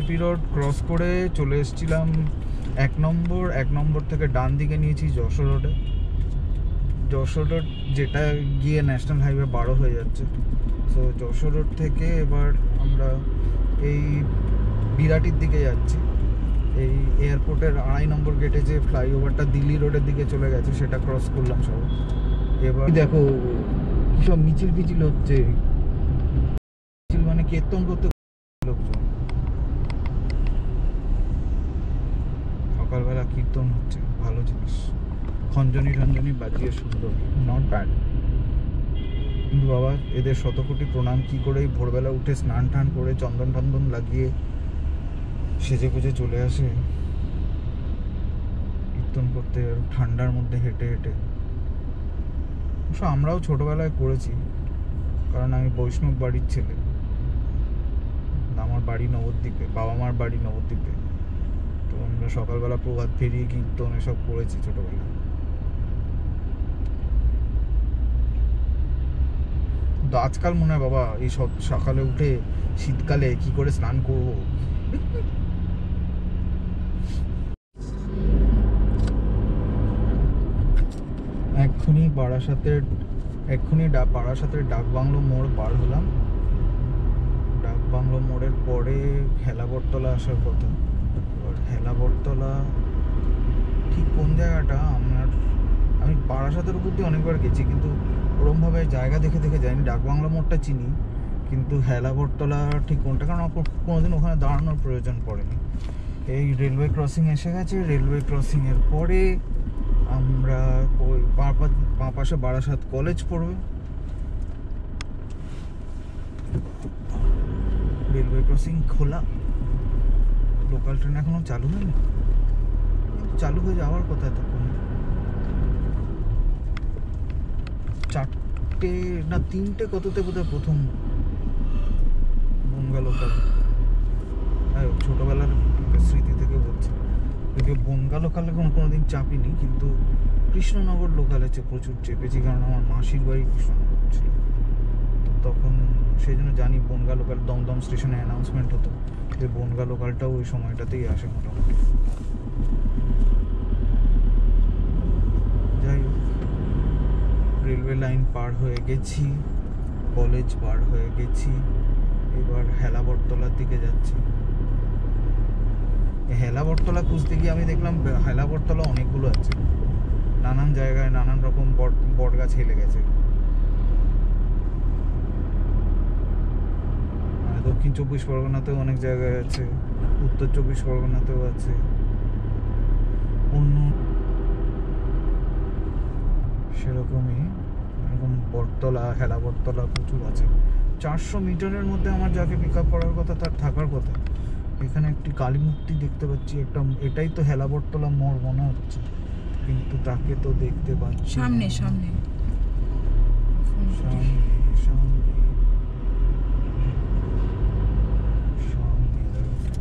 VIP road cross করে চলে এসেছিলাম 1 নম্বর থেকে ডান দিকে নিয়েছি যশোর রোড, যেটা গিয়ে ন্যাশনাল হাইওয়ে 12 হয়ে যাচ্ছে। সো যশোর রোড থেকে এবার আমরা এই বিরাটির দিকে যাচ্ছি। এই এয়ারপোর্টের 2.5 নম্বর গেটে যে ফ্লাইওভারটা দিল্লি রোডের দিকে চলে গেছে সেটা ক্রস করলাম সব। এবার দেখো সব মিছিল হচ্ছে, মানে কীর্তন করতে লোকজন, সকালবেলা কীর্তন হচ্ছে, ভালো জিনিস। খঞ্জনি বাজিয়ে সুন্দর, নট ব্যাড। কিন্তু বাবা এদের শতকোটি প্রণাম, কি করে ভোরবেলা উঠে স্নান টান করে চন্দন লাগিয়ে সেজে গুজে চলে আসে কীর্তন করতে, ঠান্ডার মধ্যে হেঁটে অবশ্য আমরাও ছোটবেলায় করেছি, কারণ আমি বৈষ্ণব বাড়ির ছেলে। আমার বাড়ি নবদ্বীপে, বাবা মার বাড়ি নবদ্বীপে, তো আমরা সকালবেলা প্রভাত ফেরি কীর্তন এসব করেছি ছোটবেলায়। তো আজকাল মনে হয় বাবা এই সব সকালে উঠে শীতকালে কি করে স্নান করবো। এক্ষুনি বারাসাতের ডাকবাংলো মোড় পার হলাম। ডাকবাংলো মোড়ের পরে হেলাবরতলা আসার কথা। এবার হেলাবরতলা ঠিক কোন জায়গাটা আমি বারাসাতের উপর দিয়ে অনেকবার গেছি, কিন্তু ওরমভাবে জায়গা দেখে যাইনি। ডাকবাংলো মোড়টা চিনি, কিন্তু হেলাবরতলা ঠিক কোনটা, কারণ কোনোদিন ওখানে দাঁড়ানোর প্রয়োজন পড়েনি। এই রেলওয়ে ক্রসিং এসে গেছে। রেলওয়ে ক্রসিংয়ের পরে আমরা ওই বাঁ পাশে বারাসাত কলেজ পড়বে। রেলওয়ে ক্রসিং খোলা, লোকাল ট্রেন এখনো চালু হয়নি, চালু হয়ে যাওয়ার কথা। তখন 4টে না 3টে কততে বোধহয় প্রথম বনগা লোকাল। ছোটবেলার স্মৃতি থেকে বলছি, বনগা লোকালে কোনোদিন চাপিনি, কিন্তু কৃষ্ণনগর লোকালে প্রচুর চেপেছি, কারণ আমার মাসির বাড়ি কৃষ্ণনগর ছিল। তো তখন সেই জন্য জানি বনগা লোকাল। দমদম স্টেশনে অ্যানাউন্সমেন্ট হতো যে বনগা লোকালটাও ওই সময়টাতেই আসে মোটামুটি। যাই হোক, রেলওয়ে লাইন পার হয়ে গেছি, কলেজ পার হয়ে গেছি, এবার হেলাবরতলার দিকে যাচ্ছি। হেলাবরতলা খুঁজতে গিয়ে আমি দেখলাম হেলাবরতলা অনেকগুলো আছে, নানান জায়গায় নানান রকম বট গাছ হেলে গেছে। দক্ষিণ 24 পরগনাতেও অনেক জায়গায় আছে, উত্তর 24 পরগনাতেও আছে, অন্য সেরকমই এরকম বটতলা হেলাবরতলা প্রচুর আছে। 400 মিটারের মধ্যে আমার যাকে পিক আপ করার কথা তার থাকার কথা। এখানে একটি কালী মূর্তি দেখতে পাচ্ছি, এটাই তো হেলাবরতলা মোড় মনে হচ্ছে, কিন্তু তাকে তো দেখতে পাচ্ছি সামনে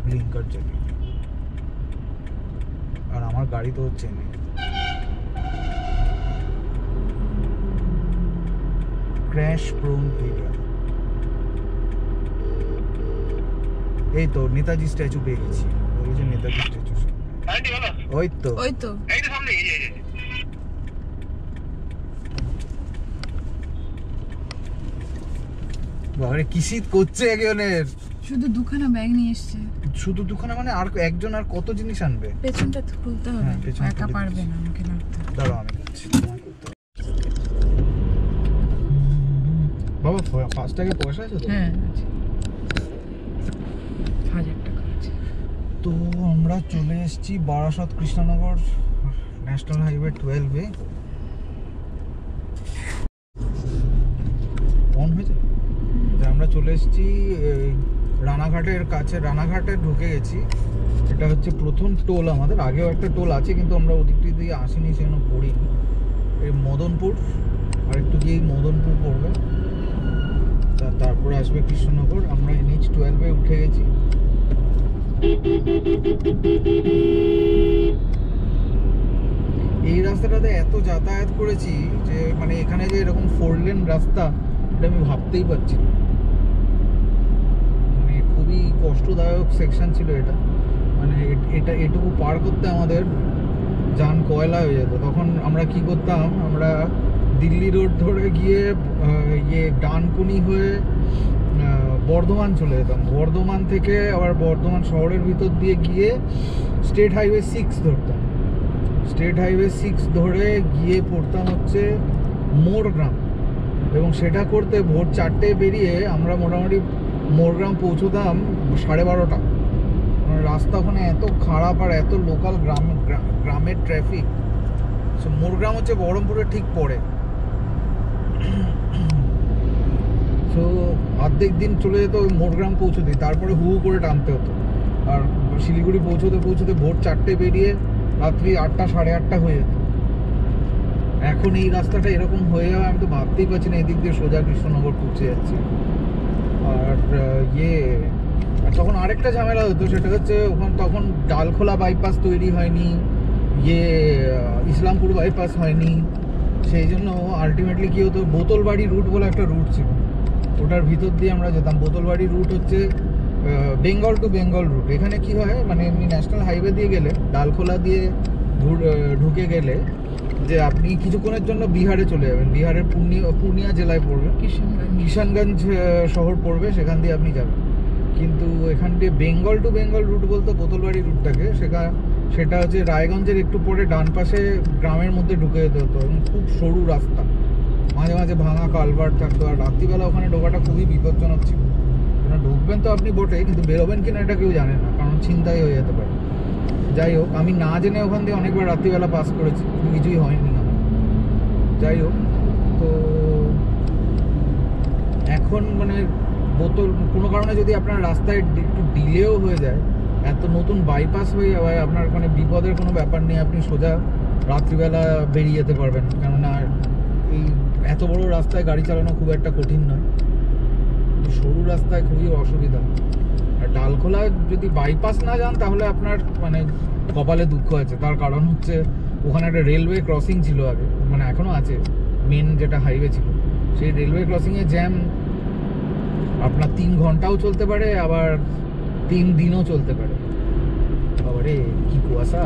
ব্লিঙ্কার জ্যাকেট, আর আমার গাড়ি তো হচ্ছে না। Crash prone area. এই তো নেতাজি স্ট্যাচু পেয়ে গেছি, ওই যে নেতাজি স্ট্যাচু, ওই তো সামনে। বাবারে কি শীত করছে একজনের, শুধু দুখানা ব্যাগ নিয়ে এসেছে। শুধু দুখানা মানে আর একজন আর কত জিনিস আনবে? পেছনটা খুলতে হবে, একা পারবে না আমাকে নাড়তে। দাঁড়াও আমি যাচ্ছি। বাবা ফার্স্টটাকে পয়সা আছে তো? হ্যাঁ আছে, 1000 টাকা আছে। তো আমরা চলে এসেছি বারাসাত কৃষ্ণনগর ন্যাশনাল হাইওয়ে 12-এ। অন হয়েছে। আমরা চলে এসেছি রানাঘাটের কাছে, রানাঘাটে ঢুকে গেছি। এটা হচ্ছে প্রথম টোল আমাদের, আগেও একটা টোল আছে কিন্তু আমরা ওদিকটি দিয়ে আসিনি, সেজন্য পড়িনি। এই মদনপুর, আর একটু গিয়ে মদনপুর পড়বে, তারপরে আসবে কৃষ্ণনগর। আমরা NH 12-এ উঠে গেছি। এই রাস্তাটাতে এত যাতায়াত করেছি যে মানে এখানে যে এরকম 4 লেন রাস্তা, এটা আমি ভাবতেই পারছি না। মানে খুবই খুবই কষ্টদায়ক সেকশন ছিল এটা, মানে এটা এটুকু পার করতে আমাদের যান কয়লা হয়ে যেত। তখন আমরা কি করতাম, আমরা দিল্লি রোড ধরে গিয়ে ডানকুনি হয়ে বর্ধমান চলে যেতাম, বর্ধমান থেকে আবার বর্ধমান শহরের ভিতর দিয়ে গিয়ে স্টেট হাইওয়ে 6 ধরতাম, স্টেট হাইওয়ে 6 ধরে গিয়ে পড়তাম হচ্ছে মোরগ্রাম, এবং সেটা করতে ভোর 4টে বেরিয়ে আমরা মোটামুটি মোরগ্রাম পৌঁছতাম 12:30। রাস্তা ওখানে এত খারাপ আর এত লোকাল গ্রামের ট্রাফিক। মোরগ্রাম হচ্ছে বহরমপুরের ঠিক পরে। তো অর্ধেক দিন চলে যেত ওই মোরগ্রাম পৌঁছতে, তারপরে হু করে টানতে হতো। আর শিলিগুড়ি পৌঁছতে পৌঁছতে ভোর 4টে বেরিয়ে রাত্রি 8টা 8:30 হয়ে যেত। এখন এই রাস্তাটা এরকম হয়ে যাবে আমি তো ভাবতেই পারছি না, এদিক দিয়ে সোজা কৃষ্ণনগর পৌঁছে যাচ্ছি। আর আর তখন আরেকটা ঝামেলা হতো, সেটা হচ্ছে তখন ডালখোলা বাইপাস তৈরি হয়নি, ইসলামপুর বাইপাস হয়নি, সেই জন্য আলটিমেটলি কী হতো, বোতলবাড়ি রুট বলে একটা রুট ছিল, ওটার ভিতর দিয়ে আমরা যেতাম। বোতলবাড়ি রুট হচ্ছে বেঙ্গল টু বেঙ্গল রুট। এখানে কি হয়, মানে এমনি ন্যাশনাল হাইওয়ে দিয়ে গেলে, ডালখোলা দিয়ে ঢুকে গেলে যে আপনি কিছুক্ষণের জন্য বিহারে চলে যাবেন, বিহারের পূর্ণিয়া জেলায় পড়বে, কিষানগঞ্জ শহর পড়বে, সেখান দিয়ে আপনি যাবেন। কিন্তু এখান দিয়ে বেঙ্গল টু বেঙ্গল রুট বলতে বোতলবাড়ি রুটটাকে, সেটা হচ্ছে রায়গঞ্জের একটু পরে ডান পাশে গ্রামের মধ্যে ঢুকে যেতে হতো, এবং খুব সরু রাস্তা, মাঝে মাঝে ভাঙা কালভার্ট থাকতো। আর রাত্রিবেলা ওখানে ঢোকাটা খুবই বিপজ্জনক ছিল। ঢুকবেন তো আপনি বোটে, কিন্তু বেরোবেন কিনা এটা কেউ জানে না, কারণ ছিনতাই হয়ে যেতে পারে। যাই হোক, আমি না জেনে ওখান দিয়ে অনেকবার রাত্রিবেলা পাস করেছি, কিছুই হয়নি আমার। যাই হোক, তো এখন মানে কোনো কারণে যদি আপনার রাস্তায় একটু ডিলেও হয়ে যায়, এত নতুন বাইপাস হয়ে যাওয়ায় আপনার মানে বিপদের কোনো ব্যাপার নেই, আপনি সোজা রাত্রিবেলা বেরিয়ে যেতে পারবেন। কেননা এই এত বড় রাস্তায় গাড়ি চালানো খুব একটা কঠিন নয়, সরু রাস্তায় খুবই অসুবিধা। আর ডালখোলা যদি বাইপাস না যান তাহলে আপনার মানে কপালে দুঃখ আছে। তার কারণ হচ্ছে ওখানে একটা রেলওয়ে ক্রসিং ছিল আগে, মানে এখনও আছে, মেন যেটা হাইওয়ে ছিল, সেই রেলওয়ে ক্রসিংয়ে জ্যাম আপনার 3 ঘন্টাও চলতে পারে, আবার 3 দিনও চলতে পারে। আবারে কি কুয়াশা,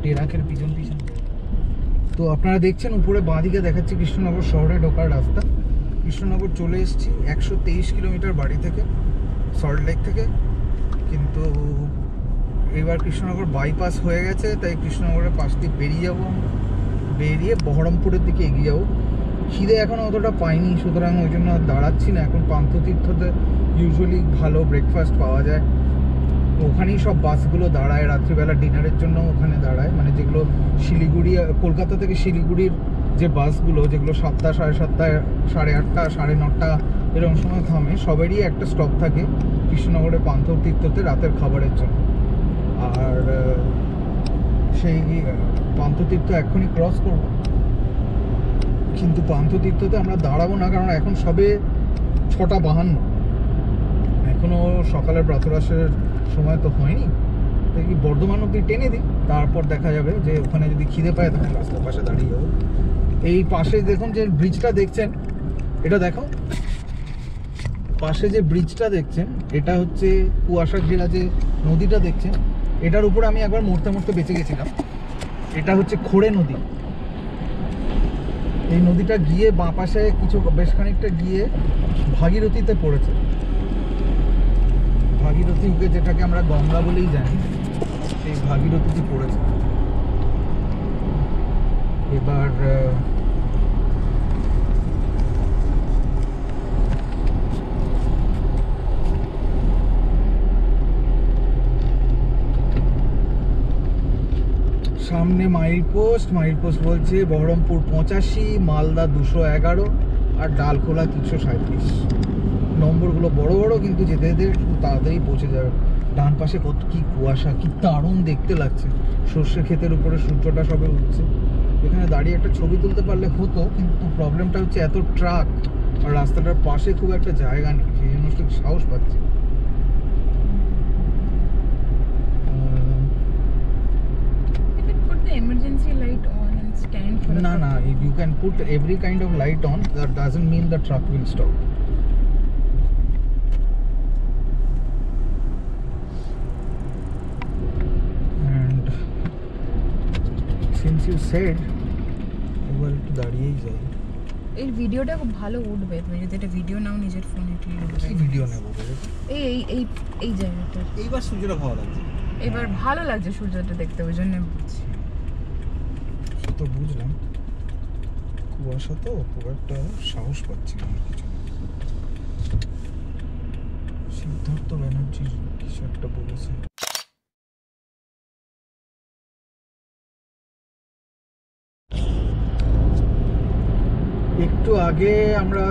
টেরাকের পিছন পিছন। তো আপনারা দেখছেন উপরে বাঁদিকে দেখাচ্ছে কৃষ্ণনগর শহরে ঢোকার রাস্তা। কৃষ্ণনগর চলে এসেছি 123 কিলোমিটার বাড়ি থেকে, সল্টলেক থেকে। কিন্তু এবার কৃষ্ণনগর বাইপাস হয়ে গেছে, তাই কৃষ্ণনগরের পাশ দিয়ে বেরিয়ে যাবো, বেরিয়ে বহরমপুরের দিকে এগিয়ে যাবো। খিদে এখনও অতটা পাইনি, সুতরাং ওই জন্য দাঁড়াচ্ছি না। এখন পান্থতীর্থতে ইউজুয়ালি ভালো ব্রেকফাস্ট পাওয়া যায়, ওখানেই সব বাসগুলো দাঁড়ায়, রাত্রিবেলা ডিনারের জন্য ওখানে দাঁড়ায়। মানে যেগুলো শিলিগুড়ি, কলকাতা থেকে শিলিগুড়ির যে বাসগুলো, যেগুলো 7টা 7:30 8:30 9:30 এরকম সময় থামে, সবেরই একটা স্টপ থাকে কৃষ্ণনগরের পান্থতীর্থতে রাতের খাবারের জন্য। আর সেই পান্থতীর্থ এখনই ক্রস করবো, কিন্তু পান্থতীর্থতে আমরা দাঁড়াবো না, কারণ এখন সবে 6:52, এখনও সকালের প্রাতরাশের সময় তো হয়নি। দেখি বর্ধমান অব্দি টেনে দিই, তারপর দেখা যাবে যে ওখানে যদি খিদে পায় তাহলে রাস্তার পাশে দাঁড়িয়ে যাবো। এই পাশে দেখুন যে ব্রিজটা দেখছেন, এটা দেখো, পাশে যে ব্রিজটা দেখছেন এটা হচ্ছে কুয়াশা ঘেরা যে নদীটা দেখছেন, এটার উপরে আমি একবার মরতে মরতে বেঁচে গেছিলাম। এটা হচ্ছে খোড়ে নদী। এই নদীটা গিয়ে বাঁ পাশে বেশ খানিকটা গিয়ে ভাগীরথীতে পড়েছে। ভাগীরথী, যেটাকে আমরা গঙ্গা বলেই জানি, এই ভাগীরথীতে পড়েছে। এবার সামনে মাইলপোস্ট বলছে বহরমপুর 85, মালদা 211 আর ডালখোলা 337। নম্বরগুলো বড় বড়, কিন্তু যেতে যেতে খুব তাড়াতাড়ি পৌঁছে যাবে। ডান পাশে কত কি কুয়াশা, কি দারুণ দেখতে লাগছে। সর্ষে ক্ষেতের উপরে সূর্যটা সবে উঠছে। এখানে দাঁড়িয়ে একটা ছবি তুলতে পারলে হতো, কিন্তু প্রবলেমটা হচ্ছে এত ট্রাক আর রাস্তাটার পাশে খুব একটা জায়গা নেই, সেই জন্য একটু সাহস পাচ্ছি। Emergency light on and stand for No, you can put every kind of light on, that doesn't mean the truck will stop. Since you said এবার একটু দাঁড়িয়েই যাই। এর ভিডিওটা খুব ভালো উঠবে, তুমি যদি এটা ভিডিও নাও নিজের ফোনে কি ভিডিও নেবো বলে? এই এই এই এই জায়গাটা এইবার সূর্যটা ভালো লাগছে। এবার ভালো লাগছে সূর্যটা দেখতে, ওই জন্য বলছি। সে তো বুঝলাম, কুয়াশা তো খুব একটা সাহস পাচ্ছি না আর কিছু না। সিদ্ধার্থ ব্যানার্জি কিছু একটা বলেছে। একটু আগে আমরা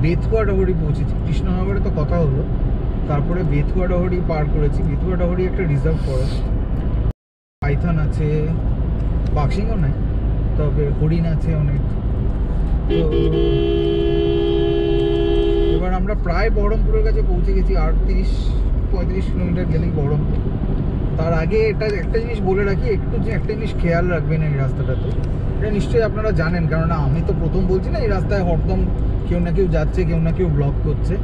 বেথুয়া ডহরি পৌঁছেছি, কৃষ্ণনগরে তো কথা হলো, তারপরে বেথুয়া ডহরি পার করেছি। বেথুয়া ডহরি একটা রিজার্ভ ফরেস্ট, পাইথন আছে, বাক্সিংও নাই, তবে হরিণ আছে অনেক। তো এবার আমরা প্রায় বহরমপুরের কাছে পৌঁছে গেছি, 38-35 কিলোমিটার গেলেই বহরমপুর। তার আগে এটা একটা জিনিস বলে রাখি, একটা জিনিস খেয়াল রাখবেন এই রাস্তাটাতে, এটা নিশ্চয়ই আপনারা জানেন, কেননা আমি তো প্রথম বলছি না, এই রাস্তায় হরদম কেউ না কেউ যাচ্ছে, কেউ না কেউ ব্লক করছে।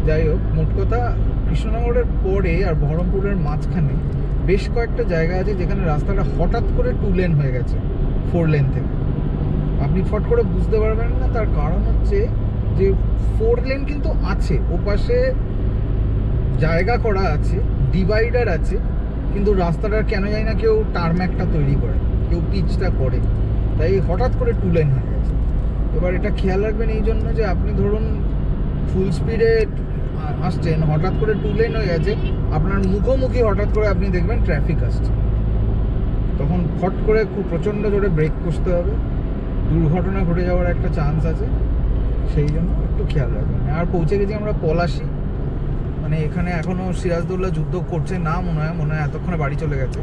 যাই হোক, মোট কথা কৃষ্ণনগরের পরে আর বহরমপুরের মাঝখানে বেশ কয়েকটা জায়গা আছে যেখানে রাস্তাটা হঠাৎ করে 2 লেন হয়ে গেছে 4 লেন থেকে। আপনি ফট করে বুঝতে পারবেন না, তার কারণ হচ্ছে যে 4 লেন কিন্তু আছে, ওপাশে জায়গা করা আছে, ডিভাইডার আছে, কিন্তু রাস্তাটার কেন জানি না কেউ টারম্যাকটা তৈরি করে, কেউ পিচটা করে, তাই হঠাৎ করে 2 লেন হয়ে গেছে। এবার এটা খেয়াল রাখবেন এই জন্য যে আপনি ধরুন ফুল স্পিডে আসছেন, হঠাৎ করে 2 লেন হয়ে গেছে, আপনার মুখোমুখি হঠাৎ করে আপনি দেখবেন ট্রাফিক আসছে, তখন ফট করে খুব প্রচণ্ড জোরে ব্রেক কষতে হবে, দুর্ঘটনা ঘটে যাওয়ার একটা চান্স আছে, সেই জন্য একটু খেয়াল রাখবেন। আর পৌঁছে গেছি আমরা পলাশি, মানে এখানে এখনও সিরাজদৌল্লা যুদ্ধ করছে না, মনে হয় এতক্ষণে বাড়ি চলে গেছে।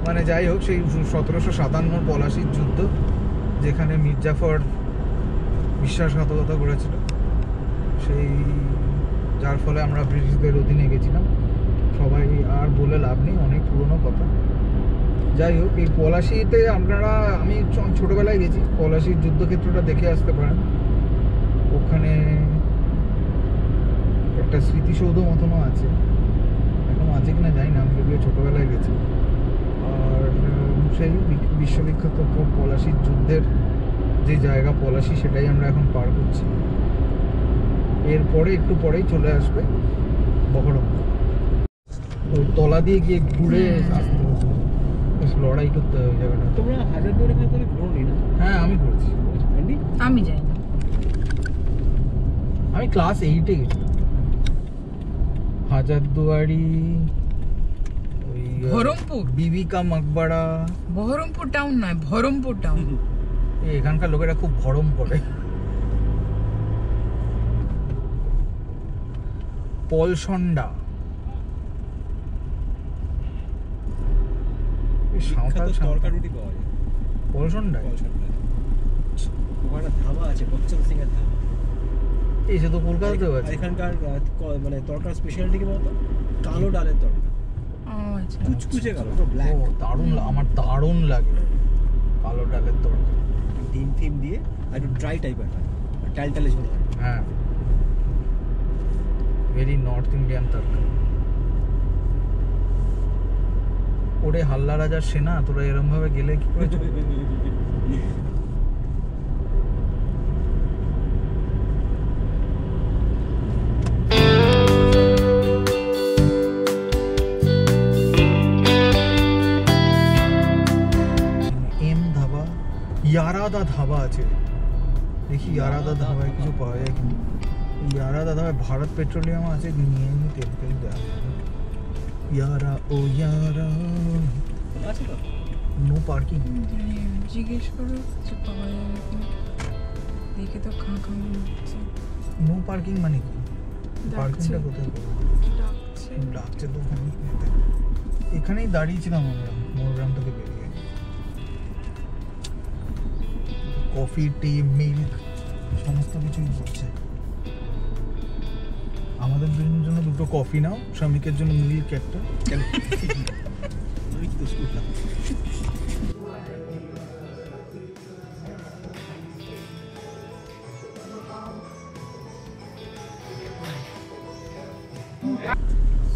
মানে যাই হোক, সেই 1757 পলাশির যুদ্ধ, যেখানে মির্জাফর বিশ্বাসঘাতকতা করেছিল, সেই যার ফলে আমরা ব্রিটিশদের অধীনে গেছিলাম। সবাই আর বলে লাভ নেই, অনেক পুরনো কথা। যাই হোক, এই পলাশিতে আপনারা, আমি ছোটোবেলায় গেছি, পলাশির যুদ্ধক্ষেত্রটা দেখে আসতে পারেন। ওখানে একটা স্মৃতিসৌধ মতনও আছে, এখনও আছে কিনা জানি না, আমি যদিও ছোটোবেলায় গেছি। আর সেই বিশ্ববিখ্যাত পলাশির যুদ্ধের যে জায়গা পলাশি, সেটাই আমরা এখন পার করছি। এরপরে একটু পরেই চলে আসবে বহরমপুর। ওই তলা দিয়ে গিয়ে ঘুরে আসতে হতো, বেশ লড়াই করতে হবে ওই জায়গাটা। তোমরা হাজারদুয়ারি ভেতরে ঘোরোনি না? হ্যাঁ, আমি ঘুরছি। আমি যাই না, আমি ক্লাস 8-এ গেছি হাজারদুয়ারি, ওই বহরমপুর, বিবি কা মাকবাড়া। বহরমপুর টাউন নয়, বহরমপুর টাউন। এখানকার লোকেরা খুব ভরম করে। পলসন্ডা, সাঁওতাল তরকা রুটি পাওয়া যায় পলসন্ডায়। পলসন্ডায়। ওখানে ধাবা আছে, বচ্চন সিং এর ধাবা। এই সে তো কলকাতাতেও আর আছে। এখানকার মানে তরকার স্পেশালিটি কি বলতো? কালো ডালের তরকা, ও আচ্ছা, কুচকুচে কালো, ব্ল্যাক। ও দারুণ, আমার দারুণ লাগে কালো ডালের তরকা। ডিম ফিম দিয়ে আর একটু ড্রাই টাইপের হয়, টাল টালে ঝোল হয়। হ্যাঁ, ভেরি নর্থ ইন্ডিয়ান তরকা। ওরে হাল্লা রাজার সেনা, তোরা এরম ভাবে গেলে কি করে চলবে? এম ধাবা, ইয়ারাদা ধাবা আছে, দেখি ইয়ারাদা ধাবায় কিছু পাওয়া যায় কিনা। ইয়ারাদা ধাবায় ভারত পেট্রোলিয়াম আছে, নিয়ে নি তেল তেল দেওয়া। ইয়ারা ও ইয়ারা, আছে তো? No parking. জিজ্ঞেস করো যে পাওয়া যাবে কিনা, দেখে তো খাঁ খাঁ মনে হচ্ছে। নো পার্কিং মানে কি? ডাকছে। পার্কিংটা কোথায় করবো? ডাকছে। ডাকছে তো ওখানে, এখানেই দাঁড়িয়েছিলাম আমরা মোরগ্রাম থেকে বেরিয়ে। কফি, টি, মিল্ক সমস্ত কিছুই পড়ছে। আমাদের জন্য 2টো কফি নাও, শ্রমিকের জন্য মিল্ক একটা। কেন? আমি কি দোষ করলাম?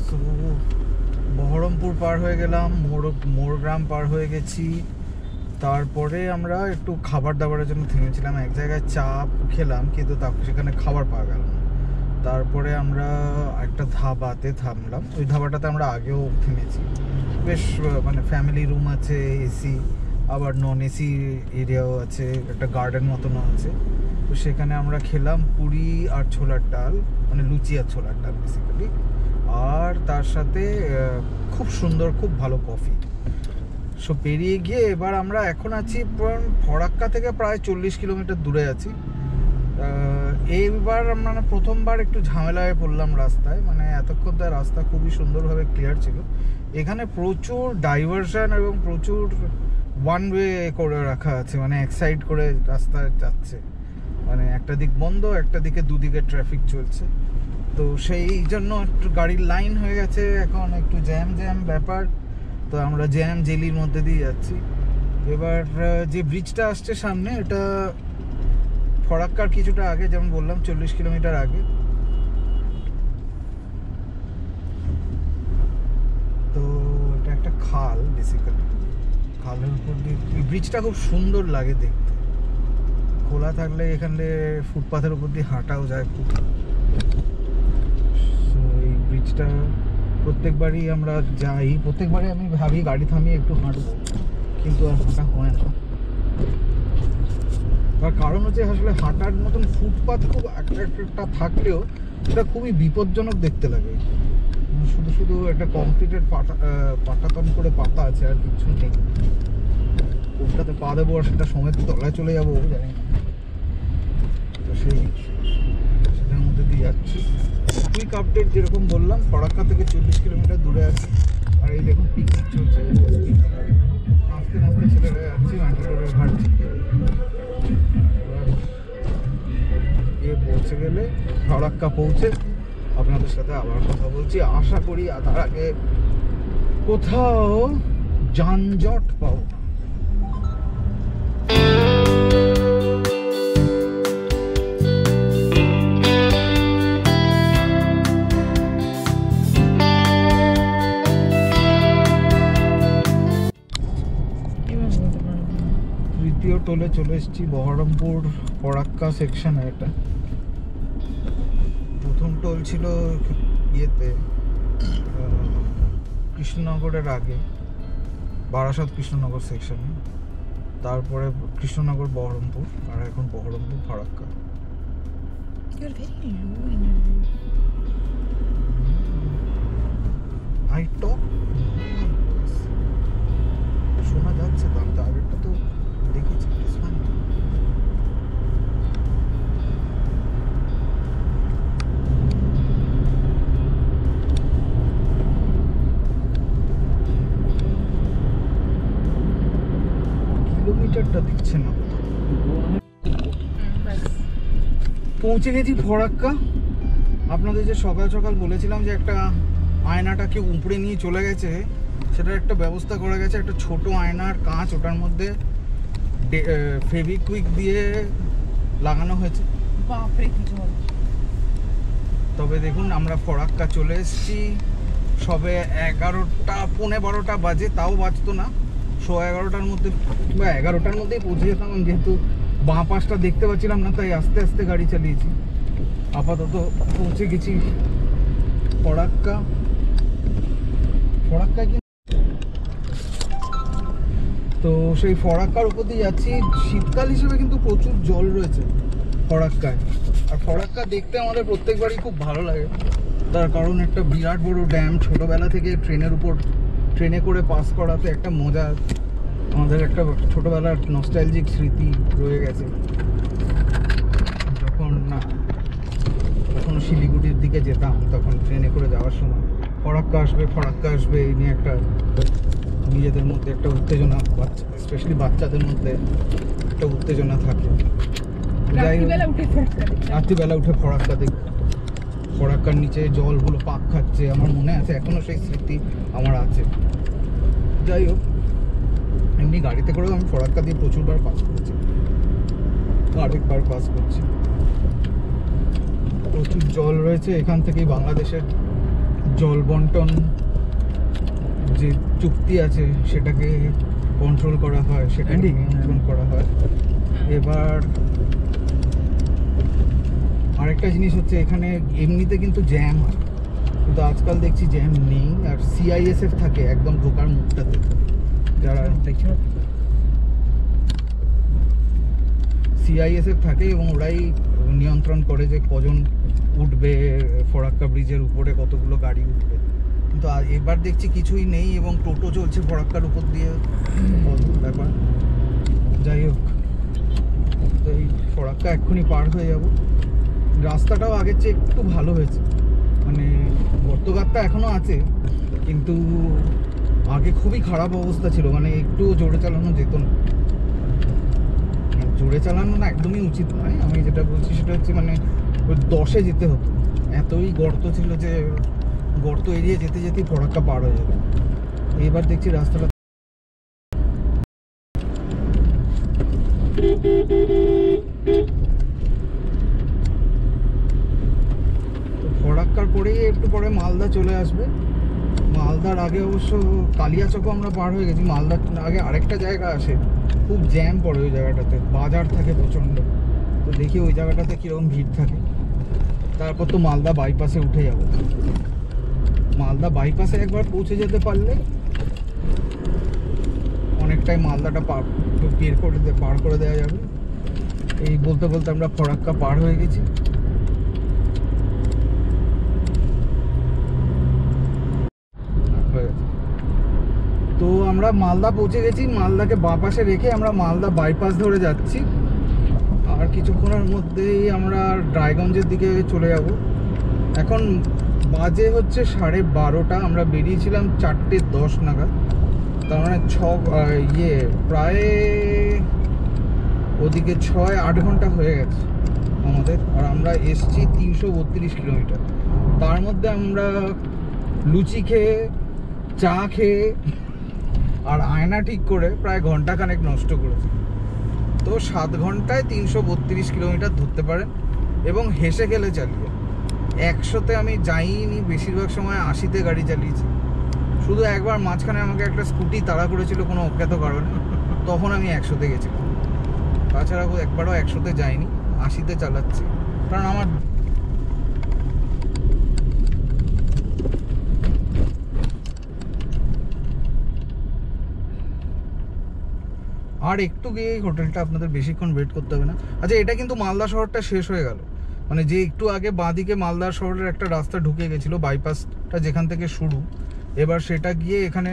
তো বহরমপুর বহরমপুর পার হয়ে গেলাম, মোরগ্রাম পার হয়ে গেছি। তারপরে আমরা একটু খাবার দাবারের জন্য থেমেছিলাম এক জায়গায়, চা খেলাম, কিন্তু সেখানে খাবার পাওয়া গেল না। তারপরে আমরা একটা ধাবাতে থামলাম, ওই ধাবাটাতে আমরা আগেও থেমেছি। বেশ মানে ফ্যামিলি রুম আছে, এসি, আবার নন এসি এরিয়াও আছে, একটা গার্ডেন মতনও আছে। তো সেখানে আমরা খেলাম পুরি আর ছোলার ডাল, মানে লুচি আর ছোলার ডাল বেসিক্যালি, আর তার সাথে খুব সুন্দর, খুব ভালো কফি। সো পেরিয়ে গিয়ে এবার আমরা এখন আছি ফরাক্কা থেকে প্রায় 40 কিলোমিটার দূরে আছি। এইবার আমরা প্রথমবার একটু ঝামেলায় পড়লাম রাস্তায়, মানে এতক্ষণ তো রাস্তা খুবই সুন্দরভাবে ক্লিয়ার ছিল, এখানে প্রচুর ডাইভারশন এবং প্রচুর ওয়ান ওয়ে করে রাখা আছে, মানে এক সাইড করে রাস্তা যাচ্ছে, মানে একটা দিক বন্ধ, একটা দিকে দুদিকে ট্রাফিক চলছে। তো সেই জন্য একটু গাড়ির লাইন হয়ে গেছে, এখন একটু জ্যাম ব্যাপার। তো আমরা জ্যাম জেলির মধ্যে দিয়ে যাচ্ছি। এবার যে ব্রিজটা আসছে সামনে, এটা ফরাক্কার কিছুটা আগে, যেমন বললাম 40 কিলোমিটার আগে। তো এটা একটা খাল বেসিক্যালি, খালের উপর দিয়ে ব্রিজটা খুব সুন্দর লাগে দেখতে। খোলা থাকলে এখানে ফুটপাথের উপর দিয়ে হাঁটাও যায় খুব। এই ব্রিজটা প্রত্যেকবারই আমরা যাই, প্রত্যেকবারই আমি ভাবি গাড়ি থামিয়ে একটু হাঁটবো, কিন্তু আর হাঁটা হয় না। তার কারণ হচ্ছে আসলে হাঁটার মতন ফুটপাথ খুব একটা থাকলেও সেটা খুবই বিপজ্জনক দেখতে লাগে। শুধু একটা কংক্রিটের পাটাতন করে পাতা আছে, আর কিছু নেই। কোনটাতে পা দেবো আর সেটা সময় তলায় চলে যাবো জানি না। তো সেটার মধ্যে দিয়ে যাচ্ছি। কুইক আপডেট যেরকম বললাম, ফরাক্কা থেকে 40 কিলোমিটার দূরে আছে, আর এই দেখুন পিকনিক চলছে, নাচতে নাচতে ছেলেরা যাচ্ছি ম্যাটাডোরের ঘাট থেকে। গিয়ে পৌঁছে গেলে, ফরাক্কা পৌঁছে আপনাদের সাথে আবার কথা বলছি, আশা করি তার আগে কোথাও যানজট পাবো না। তৃতীয় টোলে চলে এসেছি, বহরমপুর ফরাক্কা সেকশনে। এটা প্রথম টোল ছিল ইয়েতে কৃষ্ণনগরের আগে, বারাসাত কৃষ্ণনগর সেকশনে, তারপরে কৃষ্ণনগর বহরমপুর, আর এখন বহরমপুর ফরাক্কা। আই টক শোনা যাচ্ছে তো, আমি তো আগেরটা তো দেখেছি। কিলোমিটারটা দিচ্ছে না। পৌঁছে গেছি ফরাক্কা। আপনাদের যে সকাল সকাল বলেছিলাম যে একটা আয়নাটাকে উপরে নিয়ে চলে গেছে, সেটার একটা ব্যবস্থা করা গেছে। একটা ছোট আয়নার কাঁচ, ওটার মধ্যে ফেভিকুইক দিয়ে লাগানো হয়েছে। বাপরে কি জল! তবে দেখুন আমরা ফরাক্কা চলে এসেছি, সবে 11টা 11:15 বাজে, তাও বাজতো না, 11:15টার মধ্যে বা 11টার মধ্যেই পৌঁছে যেতাম। যেহেতু বাঁ পাশটা দেখতে পাচ্ছিলাম না, তাই আস্তে আস্তে গাড়ি চালিয়েছি। আপাতত পৌঁছে গেছি ফরাক্কা। তো সেই ফরাক্কার উপর দিয়ে যাচ্ছি। শীতকাল হিসেবে কিন্তু প্রচুর জল রয়েছে ফরাক্কায়, আর ফরাক্কা দেখতে আমাদের প্রত্যেকবারই খুব ভালো লাগে। তার কারণ একটা বিরাট বড় ড্যাম, ছোটোবেলা থেকে ট্রেনে করে পাস করাতে একটা মজা, আমাদের একটা ছোটোবেলার নস্টালজিক স্মৃতি রয়ে গেছে। যখন শিলিগুড়ির দিকে যেতাম, তখন ট্রেনে করে যাওয়ার সময় ফরাক্কা আসবে এই নিয়ে একটা নিজেদের মধ্যে একটা উত্তেজনা, স্পেশালি বাচ্চাদের মধ্যে একটা উত্তেজনা থাকে। রাত্রিবেলা উঠে ফরাক্কা দেখ, ফরাক্কার নিচে জলগুলো পাক খাচ্ছে, আমার মনে আছে এখনো সেই স্মৃতি আমার আছে। যাই হোক, এমনি গাড়িতে করেও আমি ফরাক্কা দিয়ে প্রচুরবার পাস করেছি, আরেকবার পাস করছি। প্রচুর জল রয়েছে, এখান থেকেই বাংলাদেশের জল বন্টন যে চুক্তি আছে সেটাকে কন্ট্রোল করা হয়, সেটাকে নিয়ন্ত্রণ করা হয়। এবার আরেকটা জিনিস হচ্ছে, এখানে এমনিতে কিন্তু জ্যাম হয়, কিন্তু আজকাল দেখছি জ্যাম নেই। আর সিআইএসএফ থাকে একদম ঢোকার মুখটাতে, যারা সিআইএসএফ থাকে এবং ওরাই নিয়ন্ত্রণ করে যে কজন উঠবে ফরাক্কা ব্রিজের উপরে, কতগুলো গাড়ি উঠবে। কিন্তু এবার দেখছি কিছুই নেই এবং টোটো চলছে ফরাক্কার উপর দিয়ে, অদ্ভুত ব্যাপার। যাই হোক, তো এই ফরাক্কা এক্ষুনি পার হয়ে যাব। রাস্তাটাও আগের চেয়ে একটু ভালো হয়েছে, মানে গর্তগাতটা এখনও আছে, কিন্তু আগে খুবই খারাপ অবস্থা ছিল, মানে একটু জোরে চালানো যেত না। জোরে চালানো না একদমই উচিত নয়, আমি যেটা বলছি সেটা হচ্ছে মানে ওই 10-এ যেতে হতো, এতই গর্ত ছিল যে গর্ত এড়িয়ে যেতে যেতেই ফরাক্কা পার হয়ে যেত। এবার দেখছি রাস্তাটা ফরাক্কার পরেই একটু পরে মালদা চলে আসবে। মালদার আগে অবশ্য কালিয়াচকও আমরা পার হয়ে গেছি। মালদার আগে আরেকটা জায়গা আসে, খুব জ্যাম পড়ে ওই জায়গাটাতে, বাজার থাকে প্রচণ্ড। তো দেখি ওই জায়গাটাতে কীরকম ভিড় থাকে। তারপর তো মালদা বাইপাসে উঠে যাব। মালদা বাইপাসে একবার পৌঁছে যেতে পারলে অনেকটাই মালদাটা পার করে দেওয়া যাবে। এই বলতে বলতে আমরা ফরাক্কা পার হয়ে গেছি। তো আমরা মালদা পৌঁছে গেছি। মালদাকে বাঁ পাশে রেখে আমরা মালদা বাইপাস ধরে যাচ্ছি। আর কিছুক্ষণের মধ্যেই আমরা রায়গঞ্জের দিকে চলে যাব। এখন বাজে হচ্ছে 12:30। আমরা বেরিয়েছিলাম 4:10 নাগাদ, তার মানে প্রায় ওদিকে 6-8 ঘন্টা হয়ে গেছে আমাদের। আর আমরা এসছি 332 কিলোমিটার। তার মধ্যে আমরা লুচি খেয়ে, চা খেয়ে আর আয়না ঠিক করে প্রায় ঘন্টাখানেক নষ্ট করেছি। তো 7 ঘন্টায় 332 কিলোমিটার ধরতে পারেন, এবং হেসে খেলে চালিয়ে। 100-তে আমি যাইনি, বেশিরভাগ সময় 80-তে গাড়ি চালিয়েছি। শুধু একবার মাঝখানে আমাকে একটা স্কুটি তাড়া করেছিল কোনো অজ্ঞাত কারণে, তখন আমি 100-তে গেছিলাম। তাছাড়া একবারও 100-তে যাইনি, 80-তে চালাচ্ছি। কারণ আমার আর একটু গিয়ে এই হোটেলটা আপনাদের বেশিক্ষণ ওয়েট করতে হবে না। আচ্ছা, এটা কিন্তু মালদা শহরটা শেষ হয়ে গেল, মানে যে একটু আগে বাঁদিকে মালদা শহরের একটা রাস্তা ঢুকে গেছিলো, বাইপাসটা যেখান থেকে শুরু, এবার সেটা গিয়ে এখানে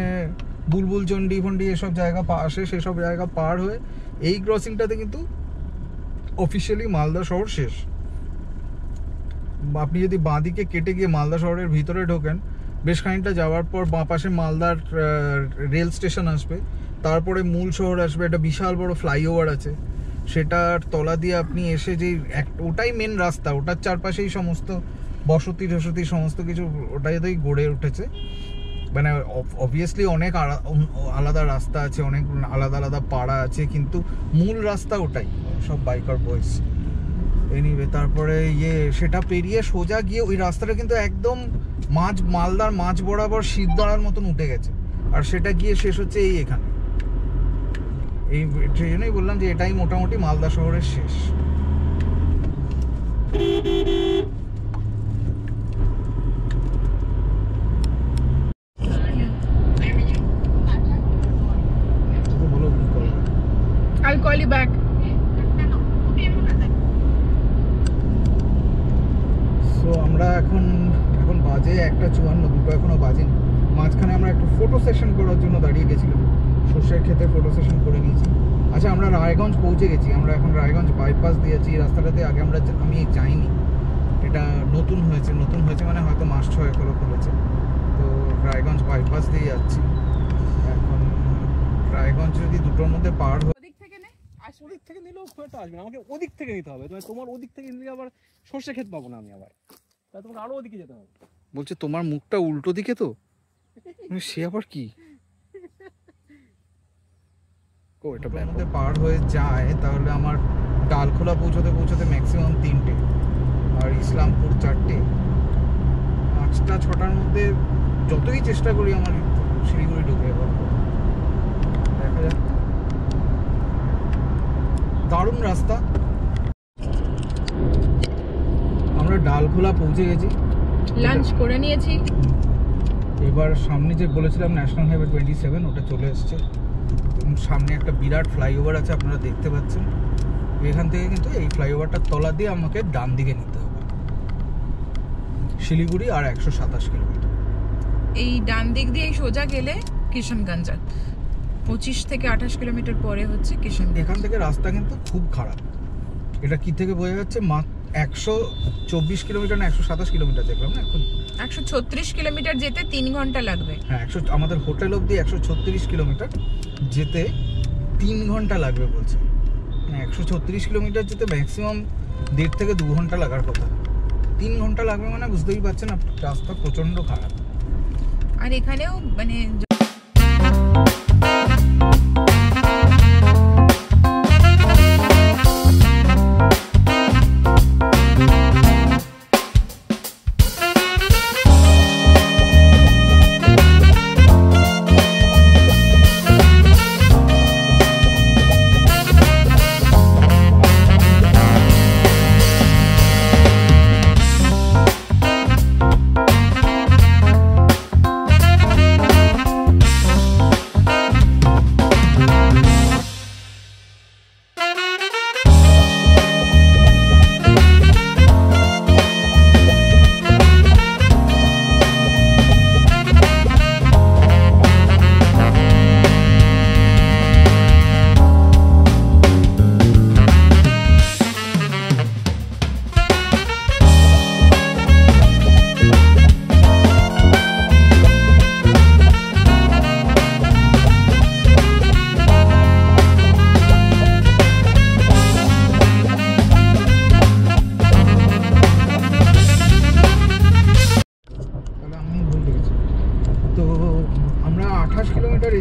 বুলবুল চন্ডি ফন্ডি এসব জায়গা আসে, সেসব জায়গা পার হয়ে এই ক্রসিংটাতে কিন্তু অফিসিয়ালি মালদা শহর শেষ। আপনি যদি বাঁদিকে কেটে গিয়ে মালদা শহরের ভিতরে ঢোকেন, বেশ খানিকটা যাওয়ার পর বাঁ পাশে মালদার রেল স্টেশন আসবে, তারপরে মূল শহর আসবে। একটা বিশাল বড় ফ্লাইওভার আছে, সেটার তলা দিয়ে আপনি এসে যে ওটাই মেন রাস্তা, ওটার চারপাশেই সমস্ত বসতি সমস্ত কিছু ওটাতেই গড়ে উঠেছে। মানে অবভিয়াসলি অনেক আলাদা রাস্তা আছে, অনেক আলাদা আলাদা পাড়া আছে, কিন্তু মূল রাস্তা ওটাই, সব বাইকার বয়েস। এনিওয়ে, তারপরে সেটা পেরিয়ে সোজা গিয়ে ওই রাস্তাটা কিন্তু একদম মালদার মাঝ বরাবর শিবদাঁড়ার মতন উঠে গেছে, আর সেটা গিয়ে শেষ হচ্ছে এখানে। সেই জন্যই বললাম যে এটাই মোটামুটি মালদা শহরের শেষ। I'll call you back. So আমরা এখন বাজে 1:54, দুটো এখনো বাজেনি। মাঝখানে আমরা একটু ফটো সেশন করার জন্য দাঁড়িয়ে গেছিলাম, সর্ষের ক্ষেতে ফটো সেশন করে নিয়েছি। আচ্ছা, আমরা রায়গঞ্জ পৌঁছে গেছি। আমরা এখন রায়গঞ্জ বাইপাস দিয়েছি। এই রাস্তাটাতে আগে আমি যাইনি, এটা নতুন হয়েছে মানে হয়তো মাস 6 হলো খুলেছে। তো রায়গঞ্জ বাইপাস দিয়ে যাচ্ছি এখন। রায়গঞ্জ যদি দুটোর মধ্যে পার হয়, ওদিক থেকে নে, ওদিক থেকে নিলেও খুব একটা আসবে না, আমাকে ওদিক থেকে নিতে হবে। তোমার ওদিক থেকে নিলে আবার সর্ষে ক্ষেত পাবো না আমি, আবার তাই তোমাকে আরো ওদিকে যেতে হবে। বলছে তোমার মুখটা উল্টো দিকে, তো সে আবার কি? এটা মধ্যে পার হয়ে যায় তাহলে আমার ডালখোলা পৌঁছতে ম্যাক্সিমাম 3টে, আর ইসলামপুর 4টে। 5টা 6টার মধ্যে যতই চেষ্টা করি আমার শিলিগুড়ি ঢুকে এবার দেখা যাক। দারুণ রাস্তা। আমরা ডালখোলা পৌঁছে গেছি, লাঞ্চ করে নিয়েছি। এবার সামনে যে বলেছিলাম ন্যাশনাল হাইওয়ে 27 ওটা চলে এসছে এবং সামনে একটা বিরাট ফ্লাইওভার আছে আপনারা দেখতে পাচ্ছেন। এখান থেকে কিন্তু এই ফ্লাইওভারটার তলা দিয়ে আমাকে ডান দিকে নিতে হবে। শিলিগুড়ি আর 127 কিলোমিটার। এই ডান দিক দিয়ে সোজা গেলে কিষানগঞ্জ, 25 থেকে 28 কিলোমিটার পরে হচ্ছে কিষানগঞ্জ। এখান থেকে রাস্তা কিন্তু খুব খারাপ। এটা কি থেকে বোঝা যাচ্ছে? 124 কিলোমিটার না 127 কিলোমিটার দেখলাম না এখন। 136 কিলোমিটার যেতে 3 ঘন্টা লাগবে। হ্যাঁ, আমাদের হোটেল অবধি 136 কিলোমিটার, যেতে 3 ঘন্টা লাগবে বলছে। 136 কিলোমিটার যেতে ম্যাক্সিমাম 1.5 থেকে 2 ঘন্টা লাগার কথা। 3 ঘন্টা লাগবে মানে বুঝতেই পারছেন রাস্তা প্রচন্ড খারাপ। আর এখানেও মানে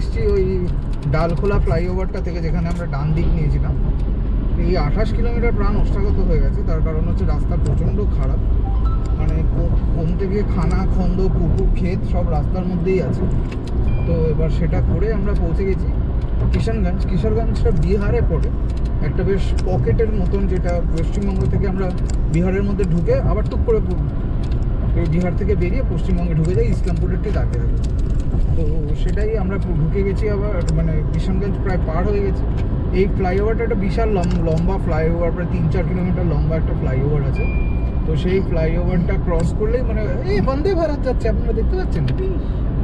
এসছি ওই ডালখোলা ফ্লাইওভারটা থেকে, যেখানে আমরা ডান দিক নিয়েছিলাম। এই 28 কিলোমিটার প্রাণ ওষ্ঠাগত হয়ে গেছে। তার কারণ হচ্ছে রাস্তা প্রচণ্ড খারাপ, মানে কোন থেকে খানা খন্দ পুকুর ক্ষেত সব রাস্তার মধ্যেই আছে। তো এবার সেটা করে আমরা পৌঁছে গেছি কিষানগঞ্জ। কিশোরগঞ্জটা বিহারে পড়ে, একটা বেশ পকেটের মতন, যেটা পশ্চিমবঙ্গ থেকে আমরা বিহারের মধ্যে ঢুকে আবার টুক করে এই বিহার থেকে বেরিয়ে পশ্চিমবঙ্গে ঢুকে যাই ইসলামপুরের ঠিক আগে। তো সেটাই আমরা ঢুকে গেছি আবার, মানে কিষানগঞ্জ প্রায় পার হয়ে গেছি। এই ফ্লাইওভারটা একটা বিশাল লম্বা ফ্লাইওভার, প্রায় 3-4 কিলোমিটার লম্বা একটা ফ্লাইওভার আছে। তো সেই ফ্লাইওভারটা ক্রস করলেই মানে এই বন্দে ভারত যাচ্ছে, আপনারা দেখতে পাচ্ছেন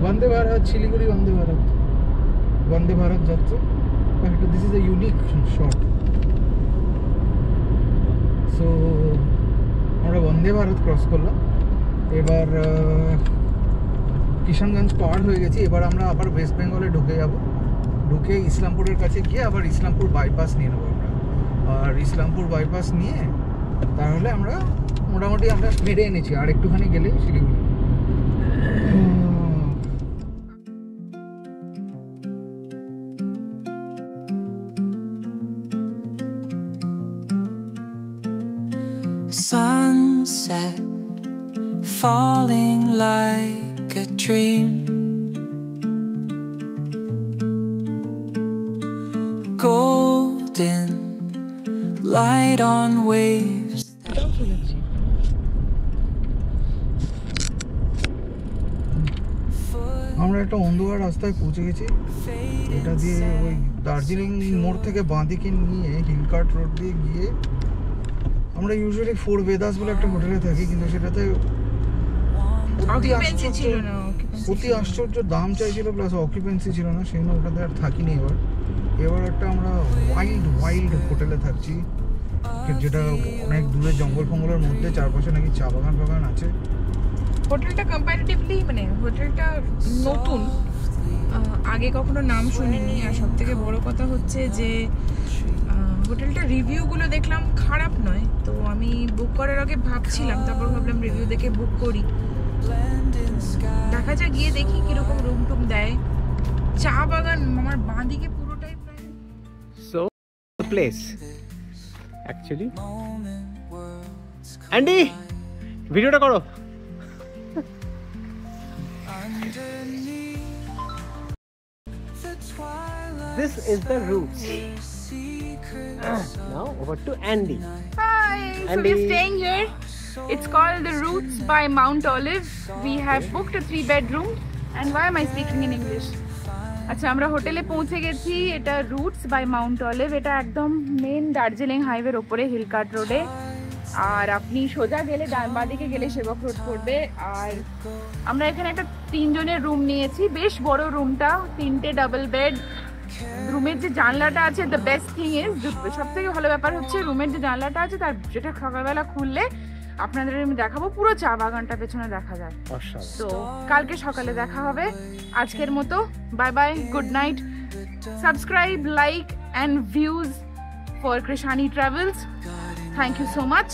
বন্দে ভারত, শিলিগুড়ি বন্দে ভারত যাচ্ছে। This is a unique shot. So আমরা বন্দে ভারত ক্রস করলাম। এবার কিষানগঞ্জ পার হয়ে গেছি। এবার আমরা আবার ওয়েস্ট বেঙ্গলে ঢুকে যাব। ঢুকে ইসলামপুরের কাছে গিয়ে আবার ইসলামপুর বাইপাস নিয়ে নেবো আমরা। আর ইসলামপুর বাইপাস নিয়ে তাহলে আমরা মোটামুটি আমরা মেরে এনেছি, আর একটুখানি গেলেই Siliguri. Sunset falling like a dream, golden light on waves. আমরা একটা অন্ধকার রাস্তায় পৌঁছে গেছি। এটা দিয়ে ওই দার্জিলিং মোড় থেকে বাঁদিকে নিয়ে হিলকার্ট রোড দিয়ে গিয়ে আমরা ইউজুয়ালি 4 বেদাস বলে একটা হোটেলে থাকি, কিন্তু সেটাতে অতি আশ্চর্য দাম চাইছিল, প্লাস অকুপেন্সি ছিল না, সেই জন্য ওটাতে আর থাকিনি। এবার একটা আমরা ওয়াইল্ড হোটেলে থাকছি, যেটা অনেক দূরে জঙ্গল ফঙ্গলের মধ্যে, চারপাশে নাকি চা বাগান আছে। হোটেলটা কম্পারেটিভলি মানে হোটেলটা নতুন, আগে কখনো নাম শুনিনি। আর সব থেকে বড় কথা হচ্ছে যে হোটেলটা রিভিউগুলো দেখলাম খারাপ নয়। তো আমি বুক করার আগে ভাবছিলাম, তারপর ভাবলাম রিভিউ দেখে বুক করি। দেখা যাক, গিয়ে দেখি কিরকম রুম টুম দেয়। চা বাগান আমার বাঁদিকে পুরোটাই প্রায়। সো প্লেস অ্যাকচুয়ালি অ্যান্ডি ভিডিওটা করো। This is the Roots. Now over to Andy. Hi, so Andy. we're staying here. It's called the Roots by Mount Olive. We have booked a 3-bedroom. And why am I speaking in English? আচ্ছা, আমরা হোটেলে পৌঁছে গেছি। এটা roots by Mount olive. এটা একদম main Darjeeling হাইওয়ের ওপরে হিলকার্ট রোডে। আর আপনি সোজা গেলে বাঁদিকে গেলে সেবক রোড পড়বে। আর আমরা এখানে একটা 3 জনের রুম নিয়েছি। বেশ বড় রুমটা, 3টে ডাবল বেড। রুমের যে জানলাটা আছে, দ্য বেস্ট থিং ইজ, সব থেকে ভালো ব্যাপার হচ্ছে রুমের যে জানলাটা আছে তার যেটা সকালবেলা খুললে আপনাদের আমি দেখাবো, পুরো চা বাগানটা পেছনে দেখা যায়। তো কালকে সকালে দেখা হবে। আজকের মতো bye bye, good night. Subscribe, like and views for Krishani travels. Thank you so much.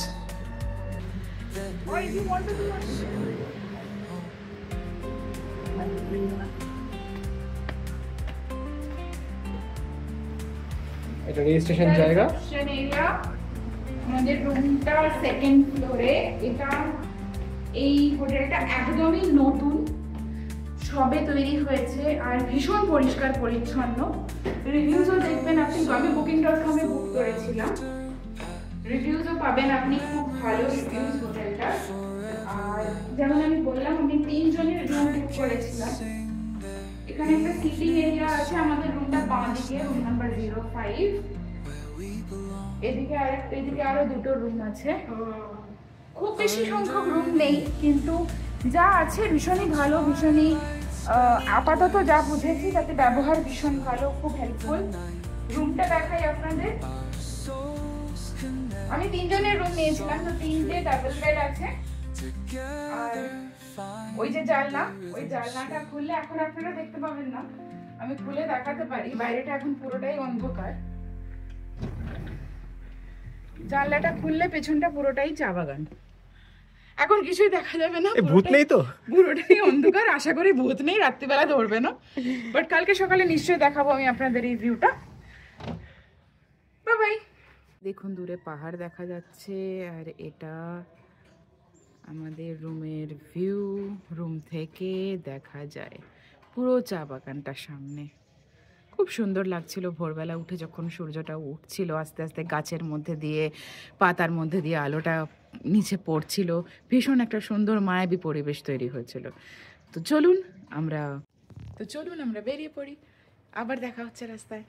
এটা রেজিস্ট্রেশন জায়গা। এরিয়া আমাদের রুমটা 2nd ফ্লোরে। এটা এই হোটেলটা একদমই নতুন, সবে তৈরি হয়েছে আর ভীষণ পরিষ্কার পরিচ্ছন্ন। রিভিউজও দেখবেন আপনি, আমি booking.com এ বুক করেছিলাম, রিভিউজও পাবেন আপনি, খুব ভালো রিভিউজ হোটেলটা। আর যেমন আমি বললাম, আমি 3 জনের রুম বুক করেছিলাম। এখানে একটা সিটিং এরিয়া আছে। আমাদের রুমটা বাঁ দিকে, রুম নাম্বার 05। এদিকে আরো 2টো রুম আছে। খুব বেশি সংখ্যক রুম নেই, কিন্তু যা আছে ভীষণই ভালো, ভীষণই আপাতত যা বুঝেছি তাতে ব্যবহার ভীষণ ভালো, খুব হেল্পফুল। রুমটা দেখাই আপনাদের। আমি 3 জনের রুম নিয়েছিলাম, তো 3টে ডাবল বেড আছে। আর ওই যে জানলা, ওই জানলাটা খুললে, এখন আপনারা দেখতে পাবেন না, আমি খুলে দেখাতে পারি। বাইরেটা এখন পুরোটাই অন্ধকার। জানলাটা খুললে পেছনটা পুরোটাই চা বাগান। এখন কিছুই দেখা যাবে না, ভূত নেই তো? পুরোটাই অন্ধকার। আশা করি ভূত নেই, রাত্রিবেলা ধরবে না। বাট কালকে সকালে নিশ্চয়ই দেখাবো আমি আপনাদের এই ভিউটা। Bye bye. দেখুন দূরে পাহাড় দেখা যাচ্ছে, আর এটা আমাদের রুমের ভিউ। রুম থেকে দেখা যায় পুরো চা বাগানটা সামনে। খুব সুন্দর লাগছিল ভোরবেলা উঠে, যখন সূর্যটা উঠছিল আস্তে আস্তে গাছের মধ্যে দিয়ে, পাতার মধ্যে দিয়ে আলোটা নিচে পড়ছিল। ভীষণ একটা সুন্দর মায়াবী পরিবেশ তৈরি হয়েছিল। তো চলুন আমরা বেরিয়ে পড়ি। আবার দেখা হচ্ছে রাস্তায়।